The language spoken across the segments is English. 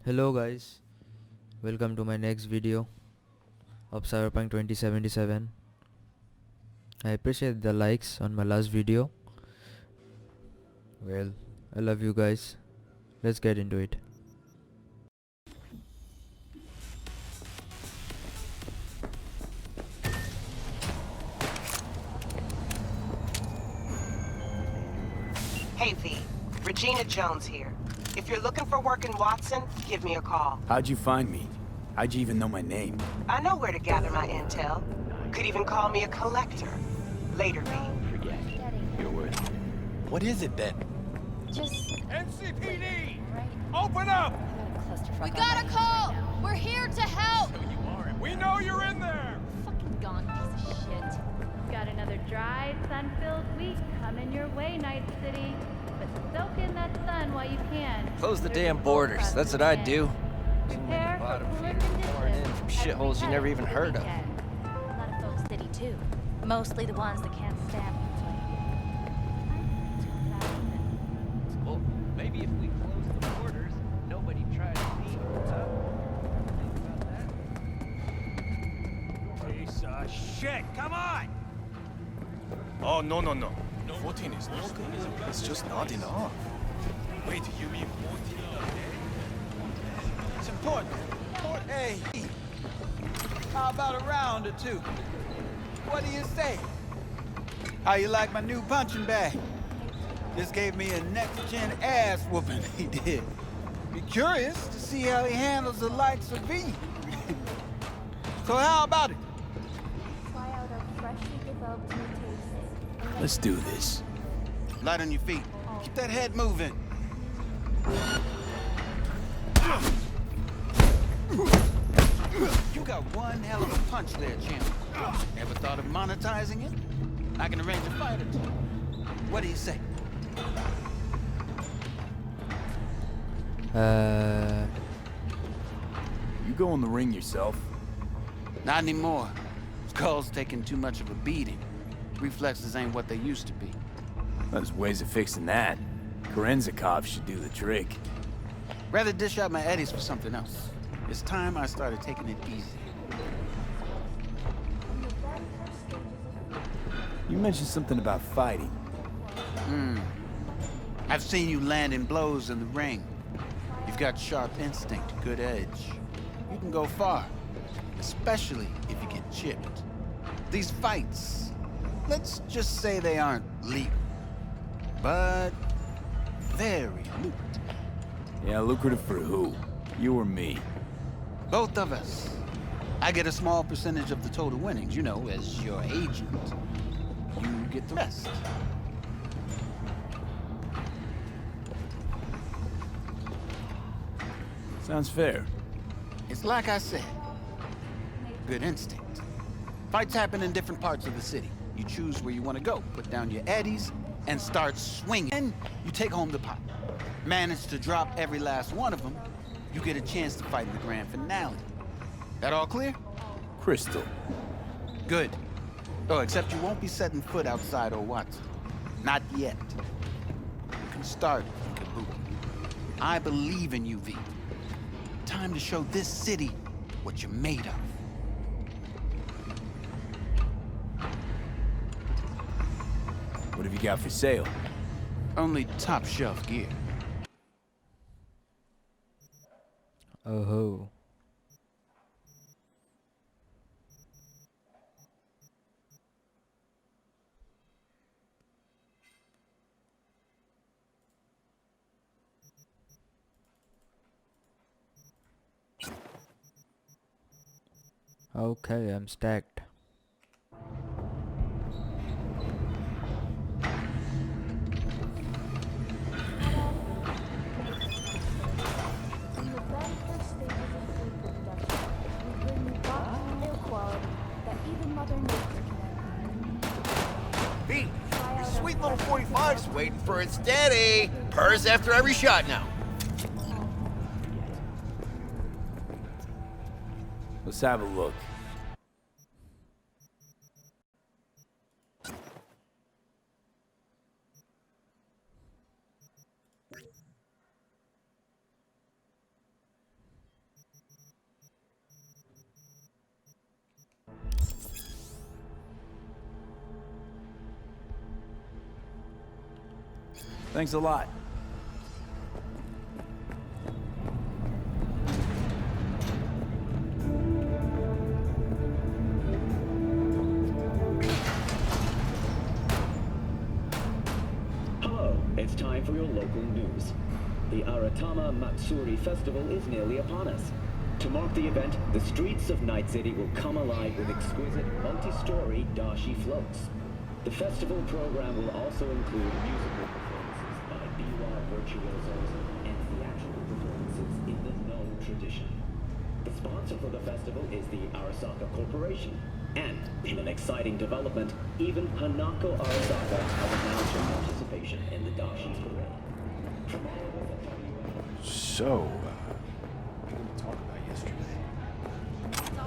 Hello guys, welcome to my next video of Cyberpunk 2077. I appreciate the likes on my last video. Well, I love you guys. Let's get into it. Hey V, Regina Jones here. If you're looking for work in Watson, give me a call. How'd you find me? How'd you even know my name? I know where to gather my intel. Could even call me a collector. Later, V. Forget. You're worth it. What is it then? Just NCPD! right. Open up! We got a call. We're here to help. We know you're in there! Fucking gone piece of shit. Got another dry, sun-filled week coming your way, Night City. But soak in that sun while you can. Close the There's damn a bull borders. crust That's what again. I'd do. Prepare for Bottom cooler feeders pouring in conditions from as we shitholes you head never even into the heard of. weekend. A lot of folks city too. Mostly the ones that can't stand people Well, maybe if we close the borders, nobody tries to leave, huh? Think about that? Piece of shit, come on! Oh, no. 14 is not good. It's just not enough. Wait, you mean 14 a day? It's important. Hey, how about a round or two? What do you say? How you like my new punching bag? Just gave me a next-gen ass whooping, he did. Be curious to see how he handles the likes of V. So how about it? Try out our freshly developed new taste. Let's do this. Light on your feet. Keep that head moving. You got one hell of a punch there, champ. Ever thought of monetizing it? I can arrange a fight or two. What do you say? You go in the ring yourself. Not anymore. Skull's taking too much of a beating. Reflexes ain't what they used to be. There's ways of fixing that. Korenzakov should do the trick. Rather dish out my eddies for something else. It's time I started taking it easy. You mentioned something about fighting. I've seen you landing blows in the ring. You've got sharp instinct, good edge. You can go far, especially if you get chipped. These fights, let's just say they aren't legal, but very lucrative. Yeah, lucrative for who? You or me? Both of us. I get a small percentage of the total winnings, you know, as your agent. You get the rest. Sounds fair. It's like I said, good instinct. Fights happen in different parts of the city. You choose where you want to go, put down your eddies, and start swinging. And you take home the pot. Manage to drop every last one of them, you get a chance to fight in the grand finale. That all clear? Crystal. Good. Oh, except you won't be setting foot outside old Watson. Not yet. You can start if you can move. I believe in you, V. Time to show this city what you're made of. What have you got for sale? Only top shelf gear. Oh ho. Okay, I'm stacked. In the very first stages of food production, we bring you top air quality that even Mother Nature cannot Pete, your sweet little 45's waiting for its daddy. Purrs after every shot now. Let's have a look. Thanks a lot. Hello, it's time for your local news. The Aratama Matsuri Festival is nearly upon us. To mark the event, the streets of Night City will come alive with exquisite multi-story dashi floats. The festival program will also include musical performances by biwa virtuosos and theatrical performances in the No tradition. The sponsor for the festival is the Arasaka Corporation. And, in an exciting development, even Hanako Arasaka has announced her participation in the dashi parade. From all over the WM. So, what did we talk about yesterday? No,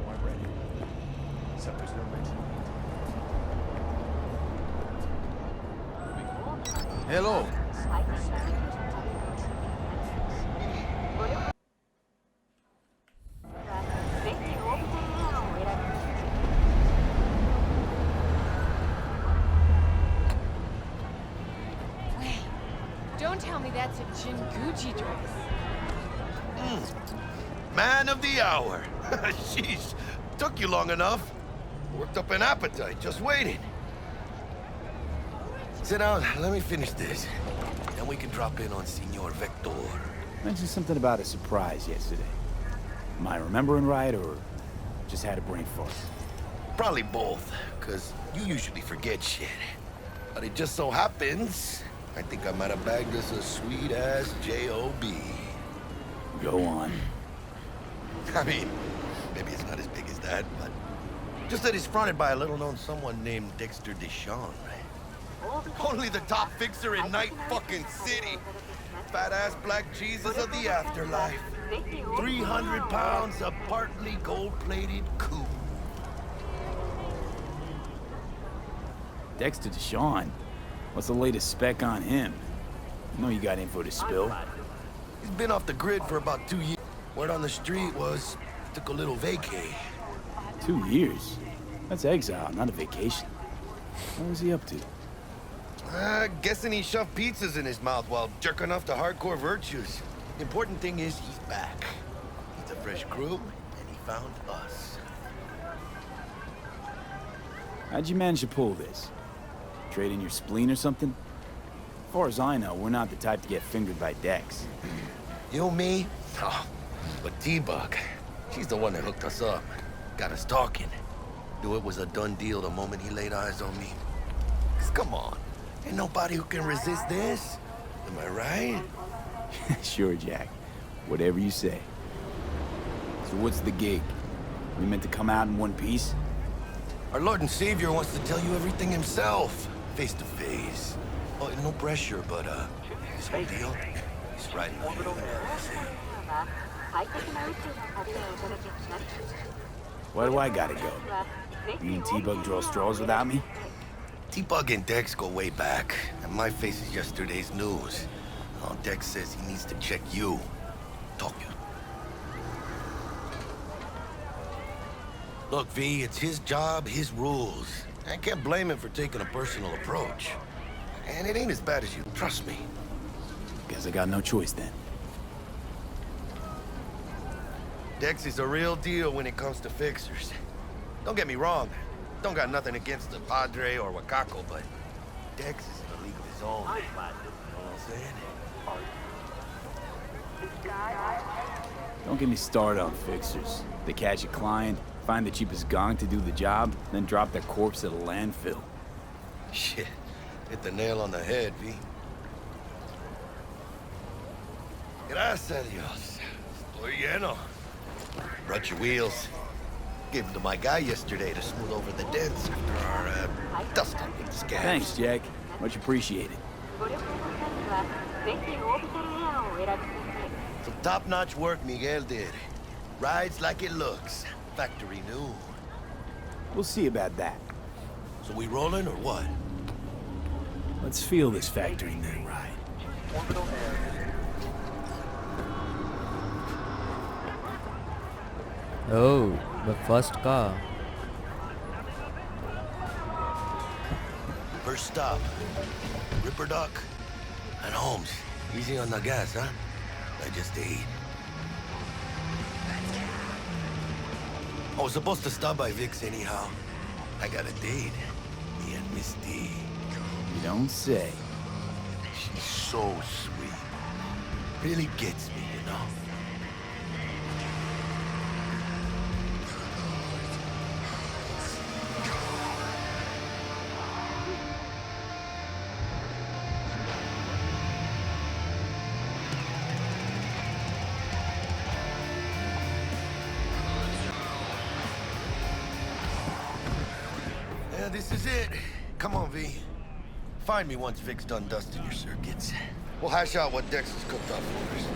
I'm ready. Except there's no mention. Hello. Wait, don't tell me that's a Jinguji dress. Man of the hour. Sheesh. Took you long enough. Worked up an appetite just waiting. Sit down, let me finish this. Then we can drop in on Senor Vector. Mentioned something about a surprise yesterday. Am I remembering right, or just had a brain fart? Probably both, because you usually forget shit. But it just so happens, I think I might have bagged us a sweet-ass J.O.B. Go on. I mean, maybe it's not as big as that, but just that he's fronted by a little-known someone named Dexter Deshawn. Only the top fixer in Night fucking City. Fat-ass black Jesus of the afterlife. 300 pounds of partly gold-plated coup. Dexter Deshawn? What's the latest spec on him? I know you got info to spill. He's been off the grid for about 2 years. Word on the street was he took a little vacay. 2 years? That's exile, not a vacation. What was he up to? Guessing he shoved pizzas in his mouth while jerking off to hardcore virtues. The important thing is he's back. He's a fresh crew, and he found us. How'd you manage to pull this? Trade in your spleen or something? As far as I know, we're not the type to get fingered by Dex. You, me? Oh, but T-Bug, she's the one that hooked us up. Got us talking. Knew it was a done deal the moment he laid eyes on me. 'Cause come on, ain't nobody who can resist this. Am I right? Sure, Jack. Whatever you say. So what's the gig? We meant to come out in one piece? Our Lord and Savior wants to tell you everything himself, face to face. Oh, no pressure, but this whole deal, he's riding the hill there. Why do I gotta go? You and T-Bug draw straws without me? T-Bug and Dex go way back, and my face is yesterday's news. Oh, Dex says he needs to check you. Talk you. Look, V, it's his job, his rules. I can't blame him for taking a personal approach. And it ain't as bad as you, trust me. Guess I got no choice then. Dex is a real deal when it comes to fixers. Don't get me wrong, don't got nothing against the Padre or Wakako, but Dex is in a league of his own. You know what I'm saying? Don't get me started on fixers. They catch a client, find the cheapest gong to do the job, then drop their corpse at a landfill. Shit, hit the nail on the head, V. Gracias a Dios. Estoy lleno. Brought your wheels. Gave them to my guy yesterday to smooth over the dents after our dust-up with the scabs. Thanks, Jack. Much appreciated. Some top-notch work Miguel did. Rides like it looks. Factory new. We'll see about that. So we rolling or what? Let's feel this factory new ride. Oh, the first car. First stop. Ripper Duck and Holmes. Easy on the gas, huh? I just ate. I was supposed to stop by Vic's anyhow. I got a date. Me and Misty. You don't say. She's so sweet. Really gets me, you know? Yeah, this is it. Come on, V. Find me once Vic's done dusting your circuits. We'll hash out what Dex has cooked up for us.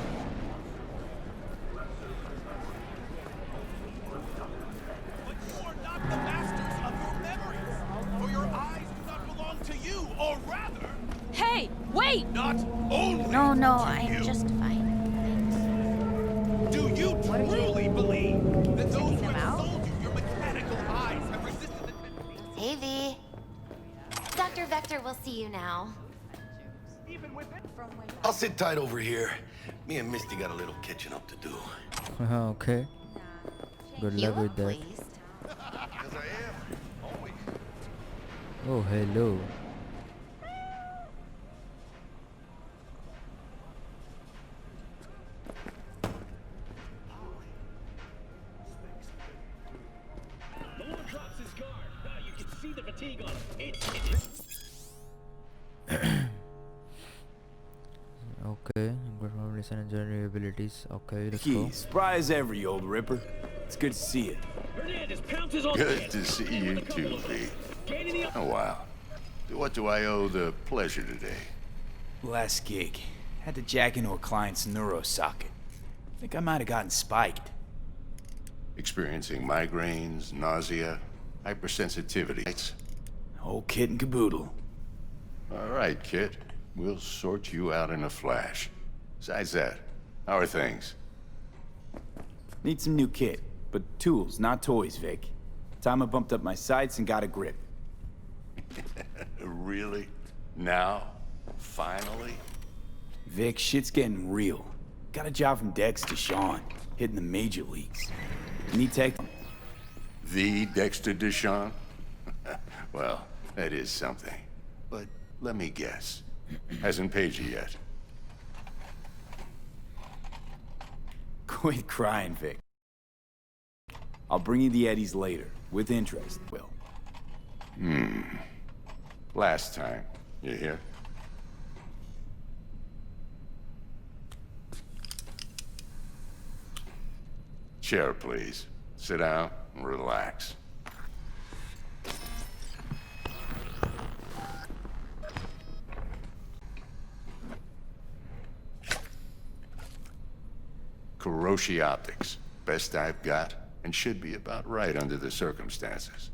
But you are not the masters of your memories, for your eyes do not belong to you, or rather, Hey, wait! not only No, no, to I'm you. just fine. Thanks. Do you truly believe that those who Checking them have out? sold you your mechanical eyes have resisted the temptation? Hey, V. Dr. Vector will see you now. Even with it? I'll sit tight over here. Me and Misty got a little catching up to do. Okay. Good You luck with look that. pleased. Because I am. Always. Oh, hello. The one drops his guard. You can see the fatigue on him. Okay, good listen and engineering abilities. Okay, let's go. Key, spry as ever, you old ripper. It's good to see you. Hernandez pounces on Good to see you too, V. Oh, wow. What do I owe the pleasure today? Last gig. Had to jack into a client's neuro socket. Think I might have gotten spiked. Experiencing migraines, nausea, hypersensitivity. Whole kit and caboodle. All right, kid. We'll sort you out in a flash. Besides that, how are things? Need some new kit, but tools, not toys, Vic. Time I bumped up my sights and got a grip. Really? Now? Finally? Vic, shit's getting real. Got a job from Dex to Sean, hitting the major leagues. Need tech? The Dexter Deshawn? Well, that is something. But let me guess. Hasn't paid you yet. Quit crying, Vic. I'll bring you the Eddies later, with interest, Will. Last time. You hear? Chair, please. Sit down and relax. Kuroshi Optics. Best I've got, and should be about right under the circumstances.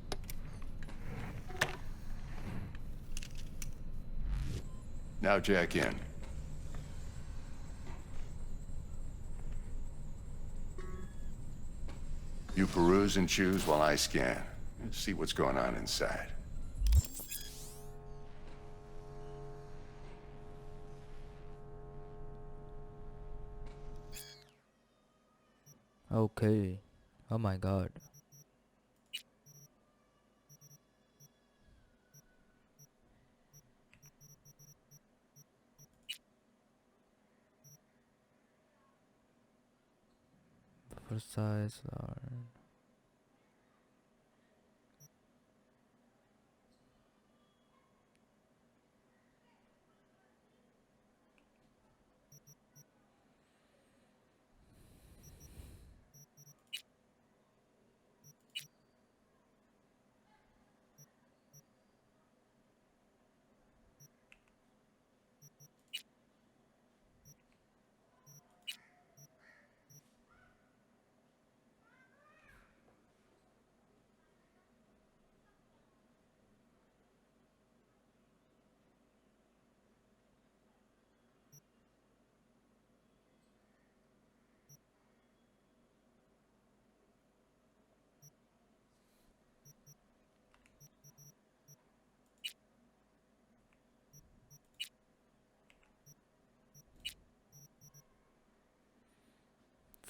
Now jack in. You peruse and choose while I scan. See what's going on inside. Okay. Oh my god. First size.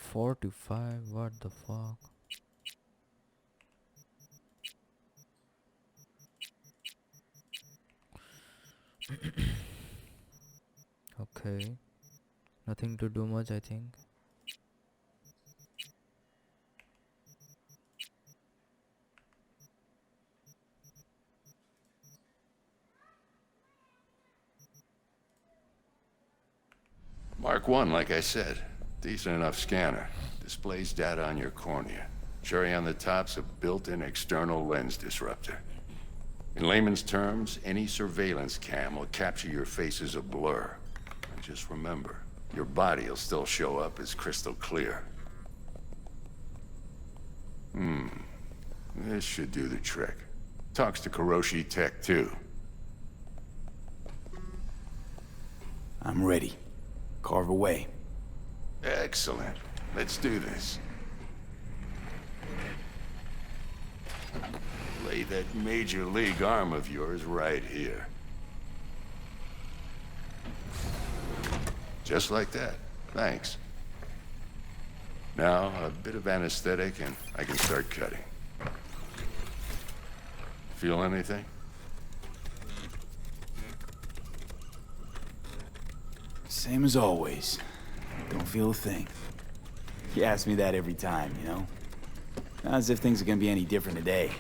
45, what the fuck? Okay, nothing to do much, I think. Mark 1, like I said. Decent enough scanner. Displays data on your cornea. Cherry on the top's a built-in external lens disruptor. In layman's terms, any surveillance cam will capture your face as a blur. And just remember, your body will still show up as crystal clear. This should do the trick. Talks to Kuroshi Tech, too. I'm ready. Carve away. Excellent. Let's do this. Lay that major league arm of yours right here. Just like that. Thanks. Now, a bit of anesthetic and I can start cutting. Feel anything? Same as always. Don't feel a thing. You ask me that every time, you know? Not as if things are gonna be any different today.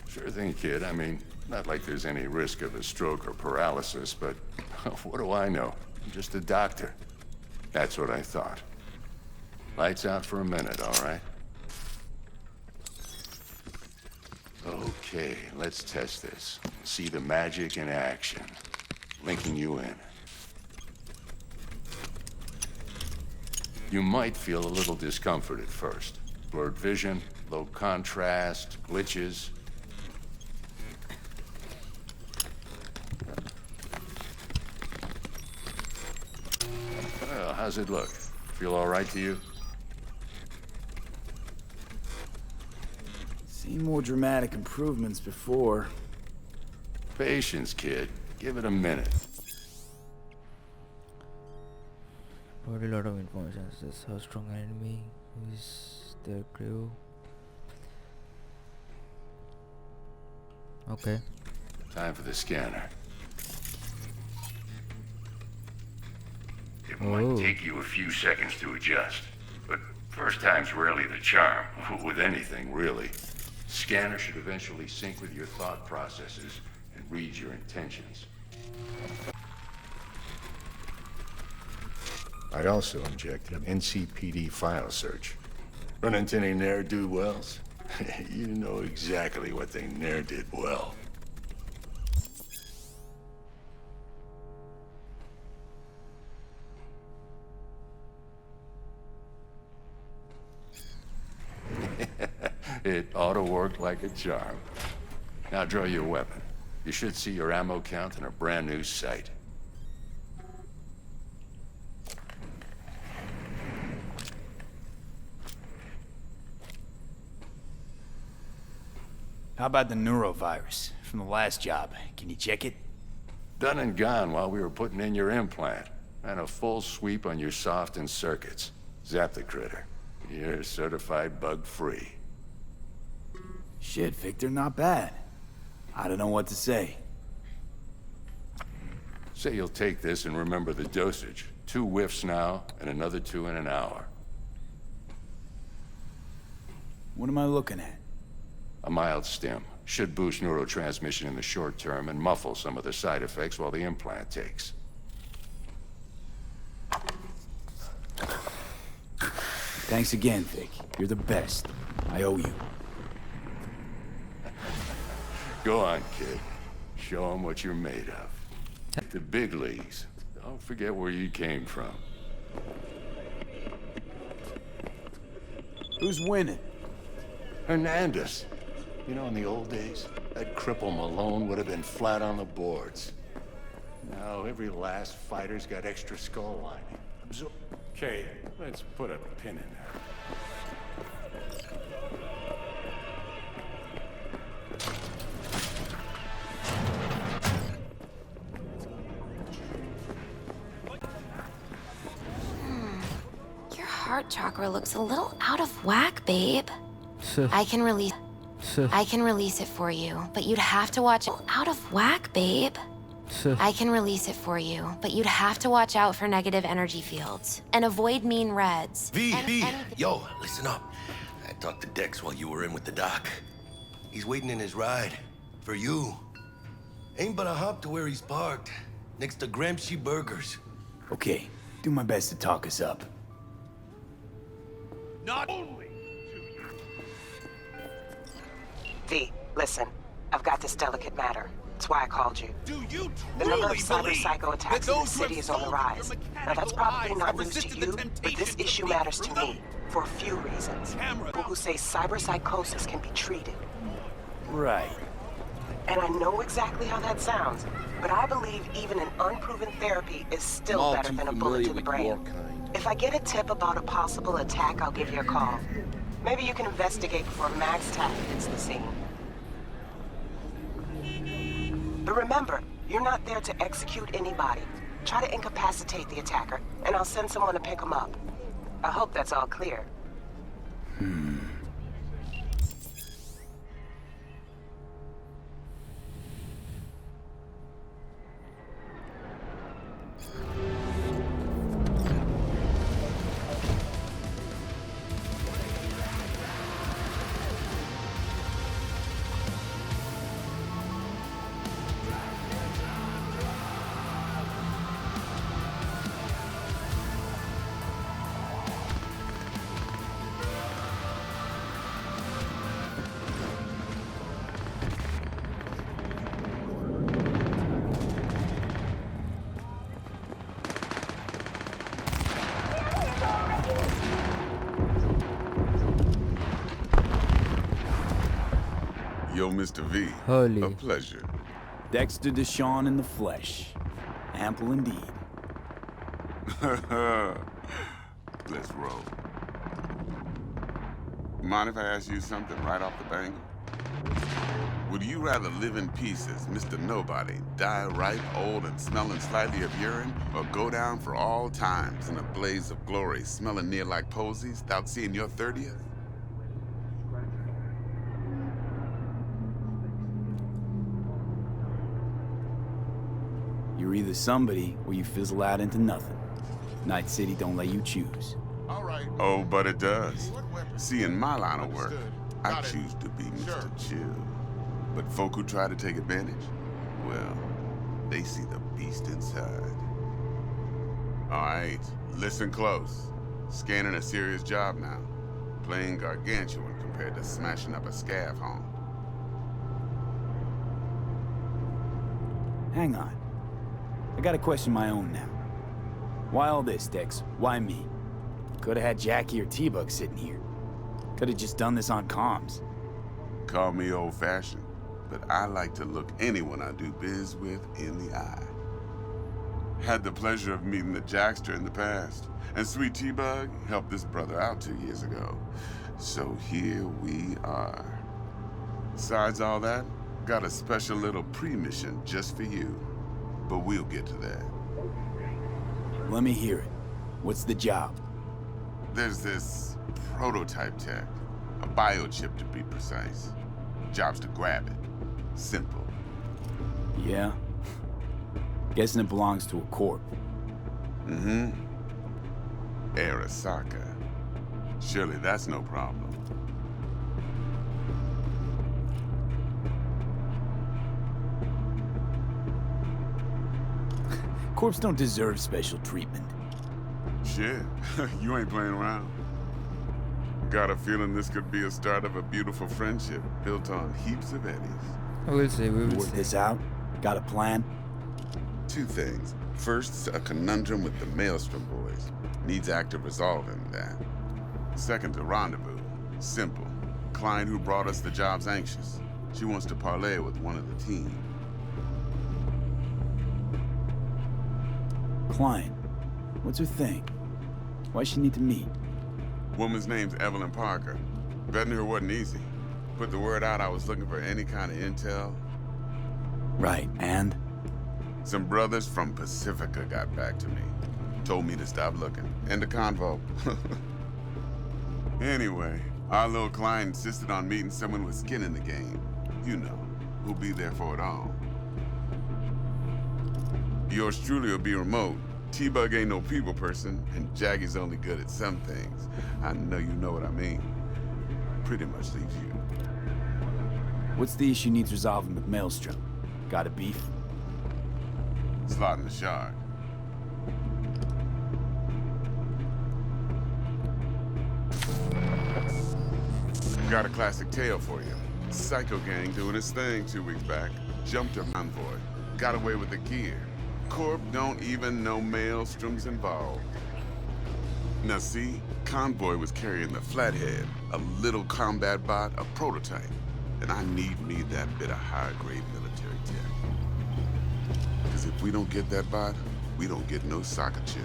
Sure thing, kid. I mean, not like there's any risk of a stroke or paralysis, but what do I know? I'm just a doctor. That's what I thought. Lights out for a minute, all right? Okay, let's test this. See the magic in action. Linking you in. You might feel a little discomfort at first. Blurred vision, low contrast, glitches. Well, how's it look? Feel all right to you? Seen more dramatic improvements before. Patience, kid. Give it a minute. Got a lot of information. This how strong enemy is their crew. Okay. Time for the scanner. It might take you a few seconds to adjust, but first time's rarely the charm, with anything, really. Scanner should eventually sync with your thought processes and read your intentions. I'd also inject an NCPD file search. Run into any ne'er-do-wells? You know exactly what they ne'er did well. It ought to work like a charm. Now draw your weapon. You should see your ammo count in a brand new sight. How about the neurovirus from the last job? Can you check it? Done and gone while we were putting in your implant. And a full sweep on your soft and circuits. Zap the critter. You're certified bug-free. Shit, Victor, not bad. I don't know what to say. Say you'll take this and remember the dosage. 2 whiffs now, and another 2 in an hour. What am I looking at? A mild stim. Should boost neurotransmission in the short term and muffle some of the side effects while the implant takes. Thanks again, Vic. You're the best. I owe you. Go on, kid. Show them what you're made of. The big leagues. Don't forget where you came from. Who's winning? Hernandez. You know, in the old days, that cripple Malone would have been flat on the boards. Now, every last fighter's got extra skull lining. Okay, let's put a pin in that. heart chakra looks a little out of whack, babe. I can release it for you, but you'd have to watch out of whack, babe. I can release it for you, but you'd have to watch out for negative energy fields and avoid mean reds. V, yo, listen up. I talked to Dex while you were in with the doc. He's waiting in his ride for you. Ain't but a hop to where he's parked, next to Gramsci Burgers. Okay, do my best to talk us up. Not only. V, listen. I've got this delicate matter. That's why I called you. Do you The number of truly cyber believe psycho that attacks in the those who city have is on the sold rise. your Now that's mechanical probably eyes not have news to resisted the you, but this temptation to issue peek matters to through them? me for a few reasons. Camera. People who say cyberpsychosis can be treated. Right. And I know exactly how that sounds, but I believe even an unproven therapy is still better than a bullet to the brain. If I get a tip about a possible attack, I'll give you a call. Maybe you can investigate before Max Tack hits the scene. But remember, you're not there to execute anybody. Try to incapacitate the attacker, and I'll send someone to pick him up. I hope that's all clear. Yo, Mr. V. Holy. A pleasure. Dexter Deshawn in the flesh. Ample indeed. Let's roll. Mind if I ask you something right off the bangle? Would you rather live in pieces, Mr. Nobody, die ripe, old, and smelling slightly of urine, or go down for all times in a blaze of glory, smelling near like posies, without seeing your 30th? You're either somebody or you fizzle out into nothing. Night City don't let you choose. All right. Oh, but it does. See, in my line of work, I choose to be Mr. Chill. But folk who try to take advantage, well, they see the beast inside. All right, listen close. Scanning a serious job now. Playing gargantuan compared to smashing up a scav home. Hang on. I got a question of my own now. Why all this, Dex? Why me? Could've had Jackie or T-Bug sitting here. Could've just done this on comms. Call me old-fashioned, but I like to look anyone I do biz with in the eye. Had the pleasure of meeting the Jackster in the past, and Sweet T-Bug helped this brother out 2 years ago. So here we are. Besides all that, got a special little pre-mission just for you. But we'll get to that. Let me hear it. What's the job? There's this prototype tech, a biochip to be precise. Job's to grab it. Simple. Yeah? Guessing it belongs to a corp. Mm-hmm. Arasaka. Surely that's no problem. Corps don't deserve special treatment. Shit, you ain't playing around. Got a feeling this could be a start of a beautiful friendship built on heaps of eddies. We'll see, we will Work see. this out? Got a plan? Two things. First, a conundrum with the Maelstrom boys. Needs active resolving that. Second, a rendezvous. Simple. Client who brought us the job's anxious. She wants to parlay with one of the team. Client. What's her thing? Why's she need to meet? Woman's name's Evelyn Parker. Betting her wasn't easy. Put the word out I was looking for any kind of intel. Right, and? Some brothers from Pacifica got back to me. Told me to stop looking. End of convo. Anyway, our little client insisted on meeting someone with skin in the game. You know, who'll be there for it all. Yours truly will be remote. T-Bug ain't no people person, and Jaggy's only good at some things. I know you know what I mean. Pretty much leaves you. What's the issue needs resolving with Maelstrom? Got a beef? Slotting the shard. Got a classic tale for you. Psycho gang doing his thing 2 weeks back. Jumped a convoy. Got away with the gear. Corp don't even know Maelstrom's involved. Now see, convoy was carrying the Flathead, a little combat bot, a prototype. And I need me that bit of high-grade military tech. Because if we don't get that bot, we don't get no soccer chip.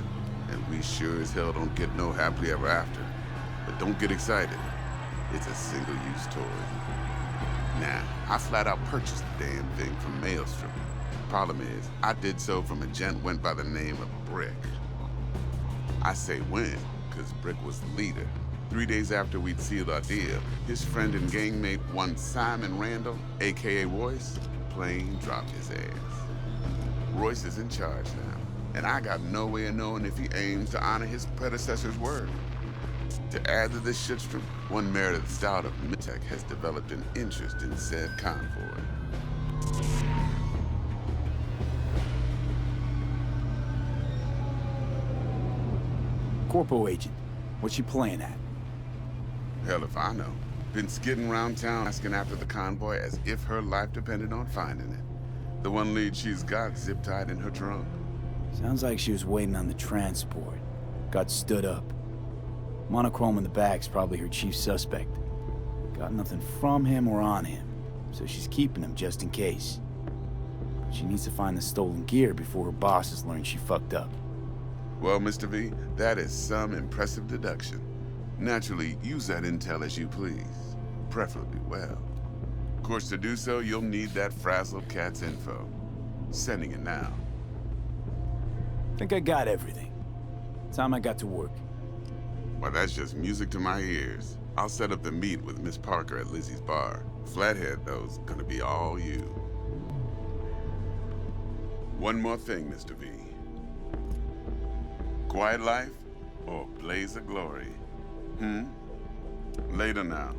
And we sure as hell don't get no happily ever after. But don't get excited. It's a single-use toy. Nah, I flat out purchased the damn thing from Maelstrom. Problem is, I did so from a gent went by the name of Brick. I say when, because Brick was the leader. 3 days after we'd sealed our deal, his friend and gangmate, one Simon Randall, aka Royce, plain dropped his ass. Royce is in charge now, and I got no way of knowing if he aims to honor his predecessor's word. To add to this shitstrom, one merit of the style of Midtech has developed an interest in said convoy. Corpo agent, what's she playing at? Hell if I know. Been skidding around town asking after the convoy as if her life depended on finding it. The one lead she's got zip-tied in her trunk. Sounds like she was waiting on the transport. Got stood up. Monochrome in the back's probably her chief suspect. Got nothing from him or on him, so she's keeping him just in case. She needs to find the stolen gear before her bosses learn she fucked up. Well, Mr. V, that is some impressive deduction. Naturally, use that intel as you please, preferably well. Of course, to do so, you'll need that frazzled cat's info. Sending it now. Think I got everything. Time I got to work. Well, that's just music to my ears. I'll set up the meet with Miss Parker at Lizzie's bar. Flathead, though's gonna be all you. One more thing, Mr. V. Quiet life or blaze of glory? Later now.